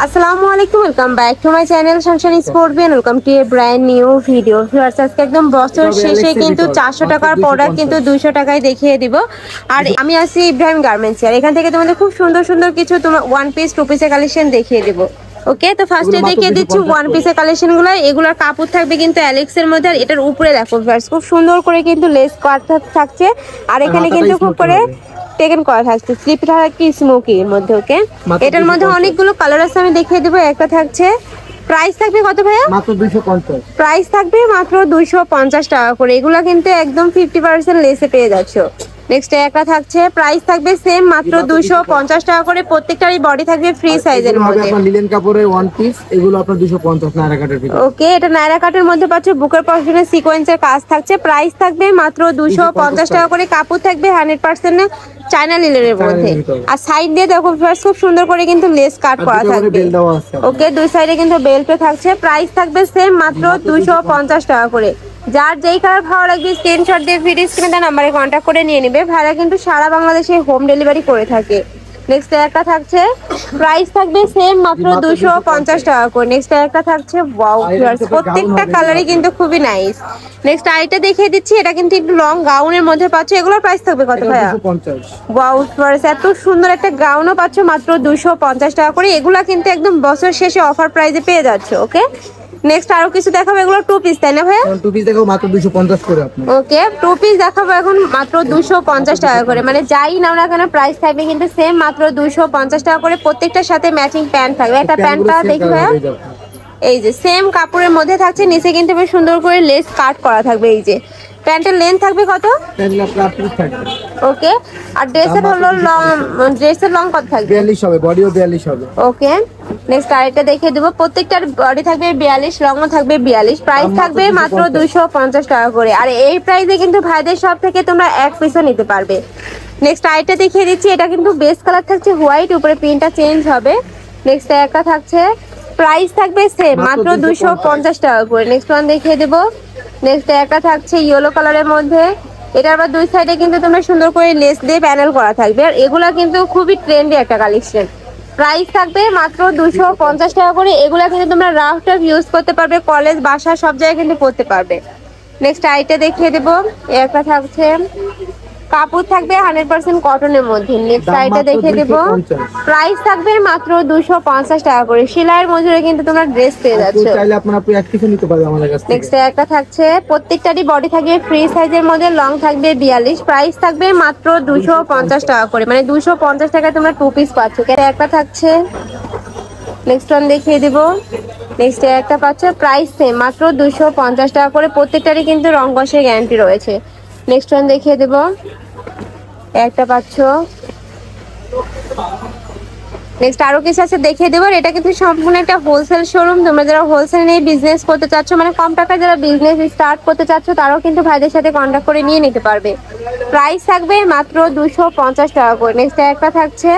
আসসালামু আলাইকুম, welcome back to my channel sunshine sport বিন। Welcome to a brand new video. Viewers, আজকে একদম বছর শেষে কিন্তু 400 টাকার প্রোডাক্ট কিন্তু 200 টাকায় দেখিয়ে দিব। আর আমি আছি ইব্রাহিম গার্মেন্টস, আর এখান থেকে তোমাদের খুব সুন্দর সুন্দর কিছু তোমার ওয়ান পিস টু পিসের কালেকশন দেখিয়ে দিব। ওকে, তো ফার্স্টে দেখিয়ে দিচ্ছি ওয়ান পিসের কালেকশন গুলো। এগুলোর কাপড় থাকবে কিন্তু অ্যালেক্স এর মধ্যে, আর এটার উপরে দেখো ভিউয়ার্স খুব সুন্দর করে কিন্তু লেস কাট থাকছে, আর এখানে কিন্তু খুব করে টেকেন করা থাকছে, স্লিপ থাকছে স্মোকি এর মধ্যে। ওকে, এটার মধ্যে অনেকগুলো কালার আছে, আমি দেখিয়ে দেবো। একটা থাকছে, প্রাইস থাকবে কত ভাইয়া? মাত্র 250। প্রাইস থাকবে মাত্র 250 টাকা করে। এগুলো কিন্তু একদম 50% লেসে পেয়ে যাচ্ছ। নেক্সট একটা থাকছে, প্রাইস থাকবে সেম মাত্র 250 টাকা করে। প্রত্যেকটারই বডি থাকবে ফ্রি সাইজের মধ্যে। আপনার লিলেন কাপড়ের ওয়ান পিস, এগুলো আপনার 250 নায়রা কাটের ভিতরে। ওকে, এটা নায়রা কাটের মধ্যে পাচ্ছ, বুকের পশনে সিকোয়েন্সের কাজ থাকছে। প্রাইস থাকবে মাত্র 250 টাকা করে। কাপড় থাকবে 100% চায়না লিলেনের মধ্যে। আর সাইড দিয়ে দেখো ফার্স্ট খুব সুন্দর করে কিন্তু লেস কাট করা থাকবে। ওকে, দুই সাইডে কিন্তু বেল্টও থাকছে। প্রাইস থাকবে সেম মাত্র 250 টাকা করে। যার যেই কালার ভালো লাগবে স্ক্রিনশট দিয়ে ভিডিও স্ক্রিনে দেওয়া নাম্বারে কন্ট্যাক্ট করে নিয়ে নেবে। ভাড়া কিন্তু সারা বাংলাদেশে হোম ডেলিভারি করে থাকে। নেক্সট একটা থাকছে, প্রাইস থাকবে সেম মাত্র 250 টাকা করে। নেক্সট একটা থাকছে, ওয়াও ভিউয়ার্স, প্রত্যেকটা কালারই কিন্তু খুবই নাইস। নেক্সট আইটা দেখিয়ে দিচ্ছি, এটা কিন্তু একটু লং গাউনের মধ্যে পাচ্ছ। এগুলোর প্রাইস থাকবে কত ভাইয়া? 250। ওয়াও ভিউয়ার্স, এত সুন্দর একটা গাউনও পাচ্ছ মাত্র 250 টাকা করে। এগুলা কিন্তু একদম বছর শেষে অফার প্রাইসে পেয়ে যাচ্ছে। ওকে, নেক্সট আরো কিছু দেখাবো। এগুলো টু পিস, তাই না ভাইয়া? টু পিস দেখাবো মাত্র 250 করে আপনি। ওকে, টু পিস দেখাবো এখন মাত্র 250 টাকা করে। মানে যাই নাও না কেন প্রাইস থাকবে কিন্তু সেম মাত্র 250 টাকা করে। প্রত্যেকটার সাথে ম্যাচিং প্যান্ট থাকবে। একটা প্যান্টটা দেখি ভাইয়া, এই যে সেম কাপড়ের মধ্যে থাকছে, নিচে কিন্তু বেশ সুন্দর করে লেস কাট করা থাকবে। এই যে প্যান্টের লেন্থ থাকবে কত? ওকে, আর ড্রেসের হলো লং, ড্রেসের লং কত থাকবে? 42 হবে, বডিও 42 হবে। ওকে, নেক্সট আরেকটা দেখিয়ে দেবো। প্রত্যেকটার বডি থাকবে 42, লংও থাকবে 42। প্রাইস থাকবে মাত্র 250 টাকা করে। আর এই প্রাইসে কিন্তু ভাইদের সব থেকে তোমরা এক পিসও নিতে পারবে। নেক্সট আরেকটা দেখিয়ে দিচ্ছি, এটা কিন্তু বেস কালার থাকছে হোয়াইট, উপরে প্রিন্টটা চেঞ্জ হবে। নেক্সট একটা থাকছে, প্রাইস থাকবে সেম মাত্র 250 টাকা করে। নেক্সট ওয়ান দেখিয়ে দেবো। নেক্সট একটা থাকছে ইয়েলো কালারের মধ্যে। এটা আবার দুই সাইডে কিন্তু তোমরা সুন্দর করে লেস দিয়ে প্যানেল করা থাকবে। আর এগুলা কিন্তু খুবই ট্রেন্ডি একটা কালেকশন। প্রাইস থাকবে মাত্র 250 টাকা করে। এগুলা কিন্তু তোমরা রাফ টাফ ইউজ করতে পারবে, কলেজ বাসা সব জায়গায় কিন্তু পড়তে পারবে। নেক্সট আইটা দেখিয়ে দেবো। একটা থাকছে, কাপড় থাকবে 100% কটনের মধ্যে। নেক্সট আইটা দেখিয়ে দেবো। প্রাইস থাকবে মাত্র 250 টাকা করে। সেলাইয়ের মজুরে কিন্তু তোমরা ড্রেস পেয়ে যাচ্ছ। চাইলে আপনারা এক পিস নিতে পারবেন আমাদের কাছ থেকে। নেক্সট একটা থাকছে, প্রত্যেকটারই বডি থাকবে ফ্রি সাইজের মধ্যে, লং থাকবে 42। প্রাইস থাকবে মাত্র 250 টাকা করে। মানে 250 টাকায় তোমরা টু পিস পাচ্ছ। একটা থাকছে, নেক্সট ওয়ান দেখিয়ে দিব। নেক্সট একটা পাচ্ছ, প্রাইস সেম মাত্র 250 টাকা করে। প্রত্যেকটারই কিন্তু রং কষের গ্যারান্টি রয়েছে। নেক্সট ওয়ান দেখিয়ে দেব। একটা পাচ্ছ, নেক্সট আরো কিছু আছে দেখিয়ে দেবো। এটা কিন্তু সম্পূর্ণ একটা হোলসেল শোরুম। তোমরা যারা হোলসেল নিয়ে বিজনেস করতে চাচ্ছ, মানে কম টাকায় যারা বিজনেস স্টার্ট করতে চাচ্ছ, তারাও কিন্তু ভাইদের সাথে কন্ট্যাক্ট করে নিয়ে নিতে পারবে। প্রাইস থাকবে মাত্র 250 টাকা করে। নেক্সট একটা থাকছে,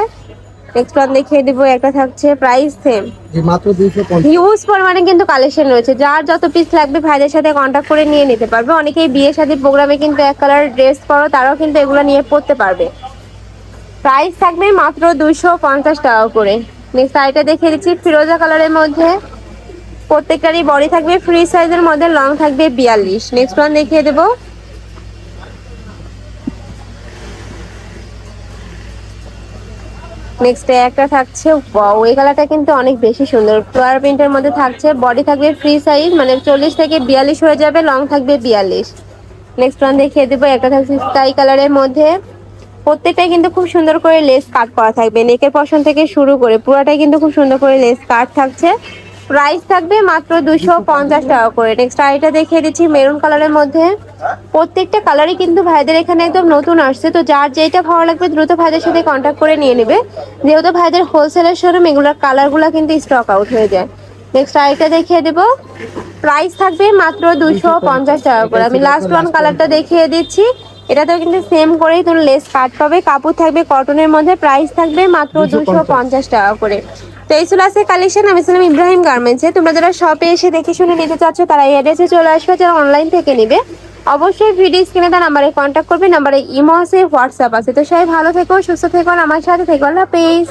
নেক্সট ওয়ান দেখিয়ে দিব। একটা থাকছে, প্রাইস সেম মাত্র 250। হিউজ পরিমাণে কিন্তু কালেকশন রয়েছে। যার যত পিস লাগবে ভাইদের সাথে কন্ট্যাক্ট করে নিয়ে নিতে পারবে। অনেকেই বিয়ে শাদী প্রোগ্রামে কিন্তু এক কালার ড্রেস করো, তারাও কিন্তু এগুলো নিয়ে পড়তে পারবে। প্রাইস থাকবে মাত্র 250 টাকা করে। নেক্সট আইটা দেখিয়ে দিচ্ছি, ফিরোজা কালারের মধ্যে। প্রত্যেকটারই বডি থাকবে ফ্রি সাইজের মধ্যে, লং থাকবে 42। নেক্সট ওয়ান দেখিয়ে দেবো। নেক্সট একটা থাকছে, ওয়াও, এই কালারটা কিন্তু অনেক বেশি সুন্দর। ফ্লোয়ার প্রিন্টের মধ্যে থাকছে, বডি থাকবে ফ্রি সাইজ, মানে 40 থেকে 42 হয়ে যাবে, লং থাকবে 42। নেক্সট ওয়ান দেখিয়ে দেবো। একটা থাকছে স্কাই কালারের মধ্যে। প্রত্যেকটাই কিন্তু খুব সুন্দর করে লেস কাট করা থাকবে, নেকের পশন থেকে শুরু করে পুরোটাই কিন্তু খুব সুন্দর করে লেস কাট থাকছে। প্রাইস থাকবে মাত্র 250 টাকা করে। নেক্সট আইটা দেখিয়ে দিচ্ছি মেরুন কালারের মধ্যে। প্রত্যেকটা কালারই কিন্তু ভাইদের এখানে একদম নতুন আসছে। তো যার যেটা ভালো লাগবে দ্রুত ভাইদের সাথে কন্ট্যাক্ট করে নিয়ে নেবে, যেহেতু ভাইদের হোলসেলের শোরুম, এগুলোর কালারগুলো কিন্তু স্টক আউট হয়ে যায়। নেক্সট আইটা দেখিয়ে দেবো। প্রাইস থাকবে মাত্র 250 টাকা করে। আমি লাস্ট ওয়ান কালারটা দেখিয়ে দিচ্ছি। এটাতেও কিন্তু সেম করেই তোমরা লেস কাট পাবে, কাপড় থাকবে কটনের মধ্যে। প্রাইস থাকবে মাত্র 250 টাকা করে। তো এই ছিল আছে কালেকশন। আমি ছিলাম ইব্রাহিম গার্মেন্টসে। তোমরা যারা শপে এসে দেখে শুনে নিতে চাচ্ছ, তারা এই অ্যাড্রেসে চলে আসবে। যারা অনলাইন থেকে নিবে, অবশ্যই ভিডিও স্ক্রিনে দেওয়া নাম্বারে কন্ট্যাক্ট করবে। নাম্বারে ইমো আছে, হোয়াটসঅ্যাপ আছে। তো সবাই ভালো থেকো, সুস্থ থেকো, আমার সাথে থেকো। আল্লাহ হাফেজ।